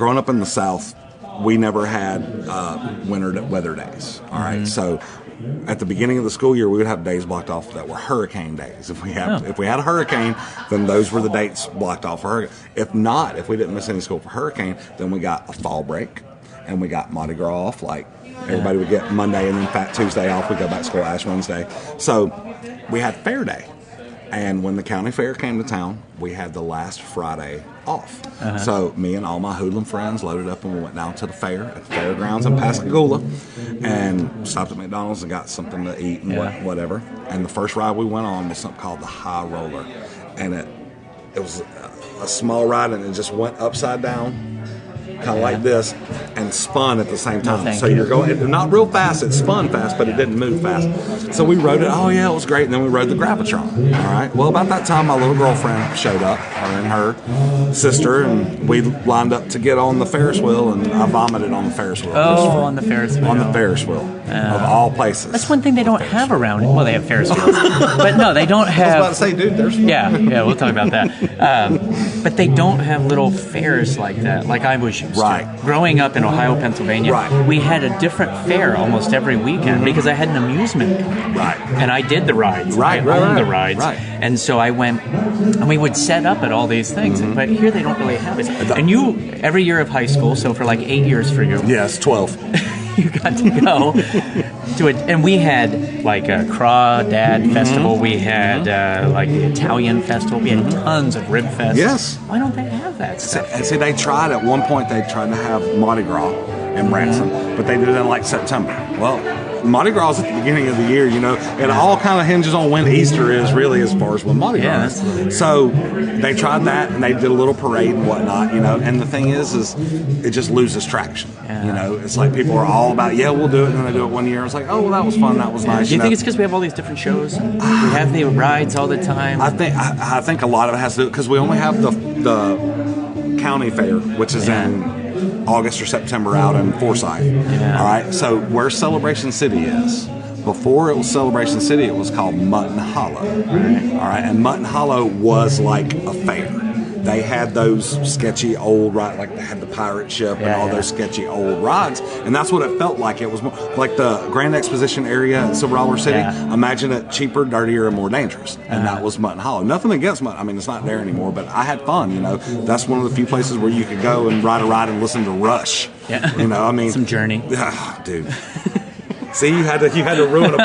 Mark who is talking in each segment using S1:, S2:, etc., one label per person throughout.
S1: growing up in the South, we never had winter weather days. All right, so at the beginning of the school year, we would have days blocked off that were hurricane days. If we had a hurricane, then those were the dates blocked off for hurricane. If not, if we didn't miss any school for hurricane, then we got a fall break, and we got Mardi Gras off. Like everybody would get Monday and then Fat Tuesday off. We go back to school Ash Wednesday. So we had Fair Day. And when the county fair came to town, we had the last Friday off. So me and all my hoodlum friends loaded up and we went down to the fair at the fairgrounds in Pascagoula and stopped at McDonald's and got something to eat and whatever. And the first ride we went on was something called the High Roller. And it was a small ride and it just went upside down, kind of like this, and spun at the same time. So you're going, not real fast, it spun fast, but it didn't move fast. So we rode it, oh yeah, it was great, and then we rode the Gravitron. All right, well, about that time, my little girlfriend showed up, her and her sister, and we lined up to get on the Ferris wheel, and I vomited on the Ferris wheel.
S2: On the Ferris wheel.
S1: On the Ferris wheel, of all places.
S2: That's one thing they don't have around. Well, they have Ferris wheels, but no, they don't have.
S1: I was about to say, dude, there's.
S2: Yeah, we'll talk about that. But they don't have little fairs like that, like I was used to. Growing up in Ohio, Pennsylvania, we had a different fair almost every weekend because I had an amusement. And I did the rides. I owned the rides. And so I went, and we would set up at all these things. But here they don't really have it. And you, every year of high school, so for like 8 years for you.
S1: Yes, 12.
S2: You got to go to it. And we had like a Crawdad Festival. We had like the Italian Festival. We had tons of Rib Fest.
S1: Yes.
S2: Why don't they have that stuff?
S1: And see, they tried at one point, they tried to have Mardi Gras in Branson, but they did it in like September. Well, Mardi Gras is at the beginning of the year, you know. It all kind of hinges on when Easter is, really, as far as when Mardi Gras is. So they tried that, and they did a little parade and whatnot, you know. And the thing is it just loses traction. You know, it's like people are all about, yeah, we'll do it, and then they do it one year. It's like, oh, well, that was fun, that was nice.
S2: Do you think it's because we have all these different shows? We have the rides all the time.
S1: I think a lot of it has to do because we only have the county fair, which is in August or September out in Forsyth. All right, so where Celebration City is, before it was Celebration City, it was called Mutton Hollow. All right, and Mutton Hollow was like a fair. They had those sketchy old rides, like they had the pirate ship and all those sketchy old rides, and that's what it felt like. It was more like the Grand Exposition area in Silver Dollar City. Imagine it cheaper, dirtier, and more dangerous, and that was Mutton Hollow. Nothing against Mutton, I mean, it's not there anymore, but I had fun, you know. That's one of the few places where you could go and ride a ride and listen to Rush. You know, I mean,
S2: some Journey.
S1: Dude. See, you had to ruin a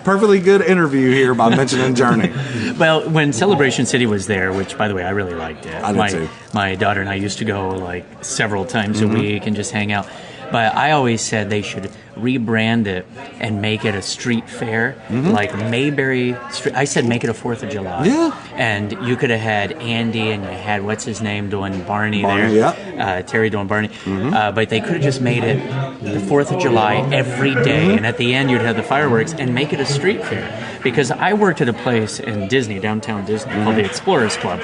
S1: perfectly good interview here by mentioning Journey.
S2: Well, when Celebration City was there, which, by the way, I really liked it.
S1: I did too.
S2: My daughter and I used to go like several times a week and just hang out. But I always said they should rebrand it and make it a street fair, like Mayberry Street. I said make it a 4th of July.
S1: Yeah.
S2: And you could have had Andy and you had, what's his name, doing Barney there. Terry doing Barney. But they could have just made it the 4th of July every day. And at the end, you'd have the fireworks and make it a street fair. Because I worked at a place in Disney, downtown Disney, called the Explorers Club.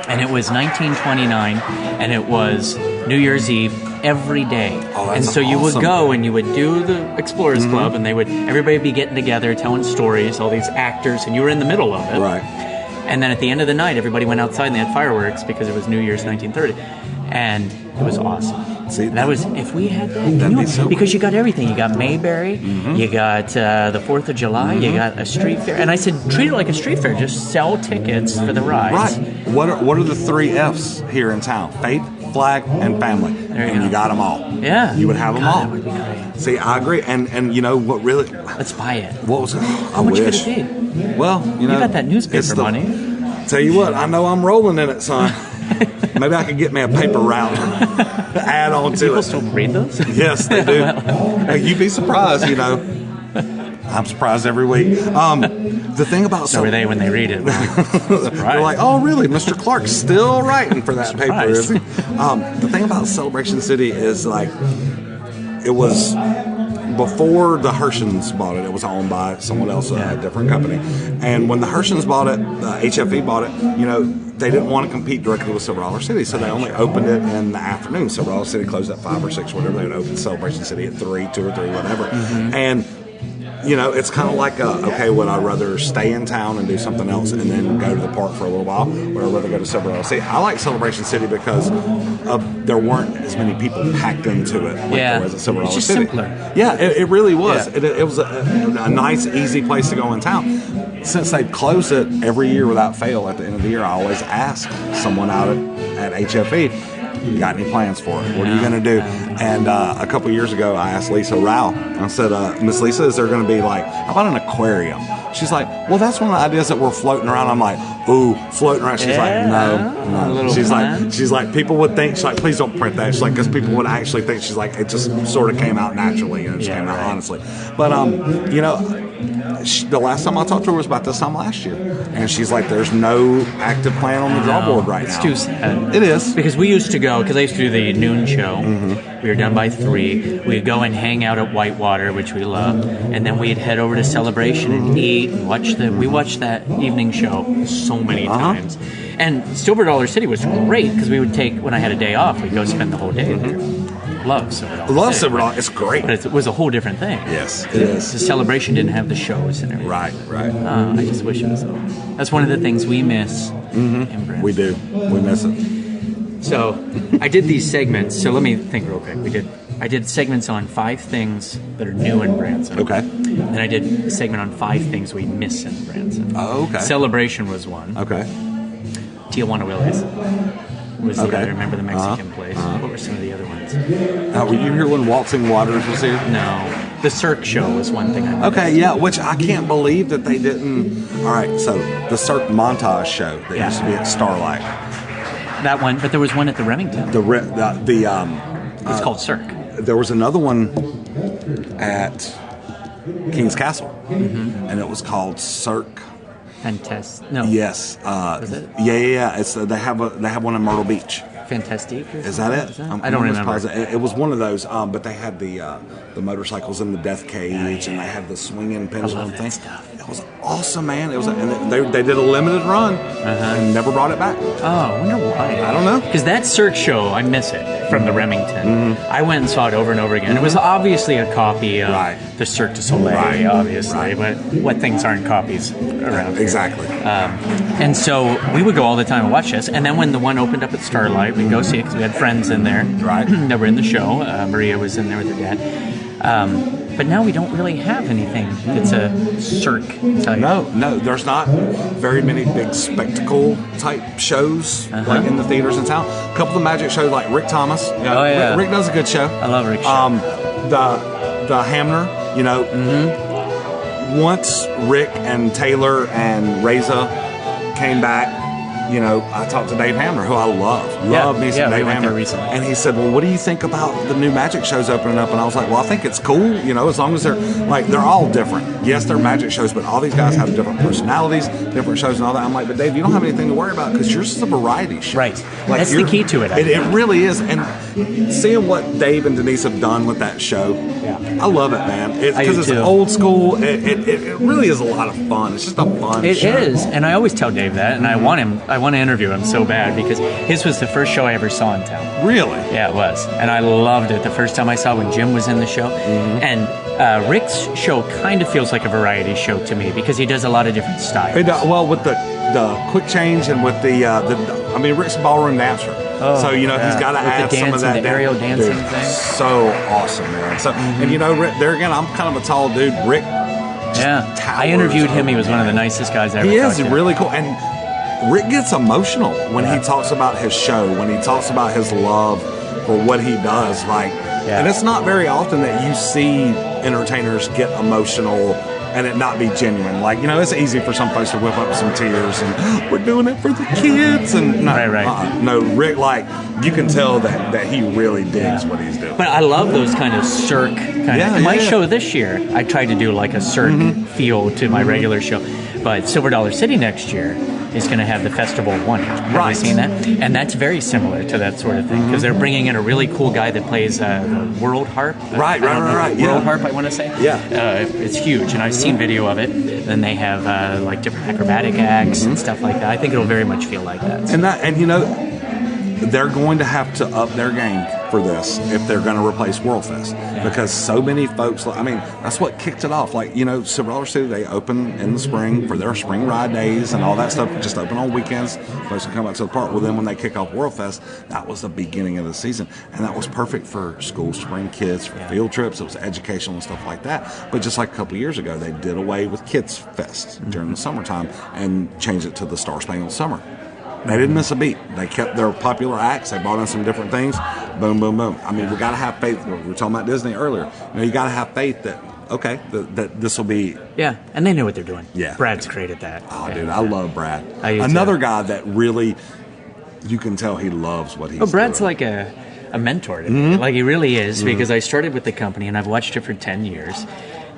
S2: And it was 1929, and it was New Year's Eve every day. And so you would go and you would do the Explorers Club, and everybody would be getting together, telling stories, all these actors, and you were in the middle of it. And then at the end of the night, everybody went outside and they had fireworks because it was New Year's 1930. And it was awesome.
S1: See,
S2: that was, if we had that, because you got everything. You got Mayberry, you got the 4th of July, you got a street fair. And I said, treat it like a street fair. Just sell tickets for the rides.
S1: What are the 3 F's here in town? Faith, flag, and family. You got them all. You would have them all.
S2: That would be great.
S1: See, I agree. And you know what really...
S2: Let's buy it.
S1: What was it?
S2: How much could it be?
S1: Well, you know...
S2: You got that newspaper money.
S1: Tell you what, I know I'm rolling in it, son. Maybe I could get me a paper route to add on to it.
S2: People still read those?
S1: Yes, they do. Hey, you'd be surprised, you know. I'm surprised every week. The thing about...
S2: So are they when they read it?
S1: They're like, oh, really? Mr. Clark's still writing for that paper, is he? The thing about Celebration City is, like, it was... Before the Hershans bought it, it was owned by someone else, a different company. And when the Hershans bought it, HFE bought it, you know, they didn't want to compete directly with Silver Dollar City, so they only opened it in the afternoon. Silver Dollar City closed at 5 or 6, whatever. They would open Celebration City at 3, 2 or 3, whatever. And it's kind of like, okay, would I rather stay in town and do something else and then go to the park for a little while, or I'd rather go to Silver Dollar City? I like Celebration City because there weren't as many people packed into it like there was at Silver Dollar City.
S2: It's just simpler.
S1: Yeah, it really was.
S2: Yeah.
S1: It was a nice, easy place to go in town. Since they've closed it every year without fail at the end of the year, I always ask someone out at HFE, you got any plans for it? What are you going to do? And a couple years ago, I asked Lisa Rao. I said, Miss Lisa, is there going to be how about an aquarium? She's like, well, that's one of the ideas that we're floating around. I'm like, ooh, floating around. She's like, no. She's like, people would think. She's like, please don't print that. She's like, because people would actually think. She's like, it just sort of came out naturally, and it just came out honestly. But the last time I talked to her was about this time last year, and she's like, there's no active plan on the draw board right now.
S2: It's too sad.
S1: It is,
S2: because we used to go, because I used to do the noon show. We were done by 3. We'd go and hang out at Whitewater, which we loved, and then we'd head over to Celebration and eat and watch we watched that evening show so many times. And Silver Dollar City was great because we would take, when I had a day off, we'd go spend the whole day there. Love Silver Dollar.
S1: Love Silver Dollar. It's great.
S2: But it was a whole different thing.
S1: Yes, it is.
S2: The Celebration didn't have the shows and everything.
S1: Right.
S2: I just wish it was. That's one of the things we miss in Branson.
S1: We do. We miss it.
S2: So I did these segments. So let me think real quick. I did segments on 5 things that are new in Branson.
S1: Okay.
S2: Then I did a segment on 5 things we miss in Branson.
S1: Oh, okay.
S2: Celebration was one.
S1: Okay.
S2: Tijuana Willie's was the other. Remember the Mexican place? What were some of the other ones?
S1: Were you here when Waltzing Waters was here?
S2: No. The Cirque show was one thing I missed.
S1: Okay, yeah, which I can't believe that they didn't. All right, so the Cirque montage show that used to be at Starlight.
S2: That one, but there was one at the Remington. It's called Cirque.
S1: There was another one at King's Castle, and it was called Cirque.
S2: Fantastic. No.
S1: Yes.
S2: Was it?
S1: Yeah. It's they have one in Myrtle Beach.
S2: Fantastique?
S1: Is that it?
S2: I don't remember.
S1: It was one of those, but they had the motorcycles in the death cage, and they had the swinging pendulum thing. It was awesome, man. It was, and they did a limited run and never brought it back.
S2: Oh, I wonder why.
S1: I don't know.
S2: Because that Cirque show, I miss it from the Remington. I went and saw it over and over again. It was obviously a copy of the Cirque du Soleil, obviously, but what things aren't copies around here?
S1: Exactly.
S2: And so we would go all the time and watch this. And then when the one opened up at Starlight, we'd go see it because we had friends in there that were in the show. Maria was in there with her dad. But now we don't really have anything that's a Cirque type.
S1: No, there's not very many big spectacle type shows like in the theaters in town. A couple of the magic shows, like Rick Thomas. Rick does a good show.
S2: I love Rick's show.
S1: The Hamner, once Rick and Taylor and Reza came back, I talked to Dave Hamner, who I love me some Dave Hamner. And he said, well, what do you think about the new magic shows opening up? And I was like, well, I think it's cool, as long as they're all different. Yes, they're magic shows, but all these guys have different personalities, different shows and all that. I'm like, but Dave, you don't have anything to worry about because yours is a variety show.
S2: Right. That's the key to it.
S1: It really is. And seeing what Dave and Denise have done with that show, I love it, man. Because it's old school. It really is a lot of fun. It's just a fun show. It
S2: is. And I always tell Dave that, and I want to interview him so bad because his was the first show I ever saw in town.
S1: Really?
S2: Yeah, it was. And I loved it the first time I saw it when Jim was in the show. And Rick's show kind of feels like a variety show to me because he does a lot of different styles.
S1: With the quick change and with Rick's a ballroom dancer. So, he's got to add some of that.
S2: The aerial dancing thing.
S1: So awesome, man. So, and Rick, there again, I'm kind of a tall dude. Rick
S2: I interviewed him. He was one of the nicest guys I ever talked to.
S1: He is really cool. And Rick gets emotional when he talks about his show, when he talks about his love for what he does. And it's not very often that you see entertainers get emotional and it not be genuine. It's easy for some folks to whip up some tears and we're doing it for the kids. And no, Rick, you can tell that he really digs what he's doing.
S2: But I love those kind of Cirque my show this year, I tried to do like a Cirque feel to my regular show. But Silver Dollar City next year is going to have the Festival of Wonders. Have you seen that? And that's very similar to that sort of thing because they're bringing in a really cool guy that plays the world harp.
S1: Right.
S2: World harp, I want to say.
S1: Yeah.
S2: It's huge, and I've seen video of it. Then they have different acrobatic acts and stuff like that. I think it'll very much feel like that.
S1: And they're going to have to up their game for this if they're going to replace WorldFest, because so many folks, I mean, that's what kicked it off. Like, Silver Dollar City, they open in the spring for their spring ride days and all that stuff, just open on weekends. Folks can come out to the park. Well, then when they kick off WorldFest, that was the beginning of the season, and that was perfect for school spring kids, for field trips. It was educational and stuff like that. But just like a couple of years ago, they did away with Kids Fest during the summertime and changed it to the Star Spangled Summer. They didn't miss a beat. They kept their popular acts. They brought in some different things. Boom, boom, boom. I mean, we got to have faith. We were talking about Disney earlier. You got to have faith that, okay, that this will be.
S2: Yeah, and they know what they're doing.
S1: Yeah.
S2: Brad's created that.
S1: Oh, dude, I love Brad.
S2: Another
S1: guy that really, you can tell he loves what he's doing.
S2: Brad's like a mentor to me. Like, he really is, because I started with the company, and I've watched it for 10 years.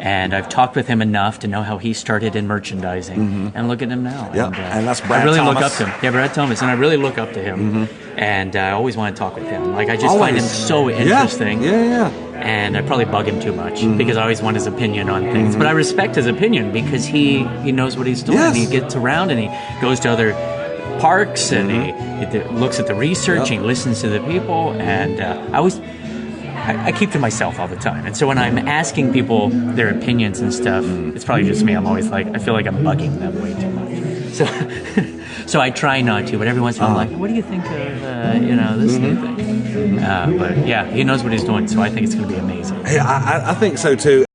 S2: And I've talked with him enough to know how he started in merchandising, and look at him now.
S1: Yeah, and that's Brad
S2: I really
S1: Thomas.
S2: look up to him. Yeah, Brad Thomas, and I really look up to him. And I always want to talk with him. Like, I just find him so interesting.
S1: Yeah.
S2: And I probably bug him too much because I always want his opinion on things. But I respect his opinion because he knows what he's doing.
S1: Yes.
S2: He gets around and he goes to other parks and he looks at the research and he listens to the people. And I keep to myself all the time. And so when I'm asking people their opinions and stuff, it's probably just me. I'm always like, I feel like I'm bugging them way too much. So I try not to, but every once in a while I'm like, what do you think of, this new thing? But yeah, he knows what he's doing, so I think it's going to be amazing.
S1: Hey, I think so too.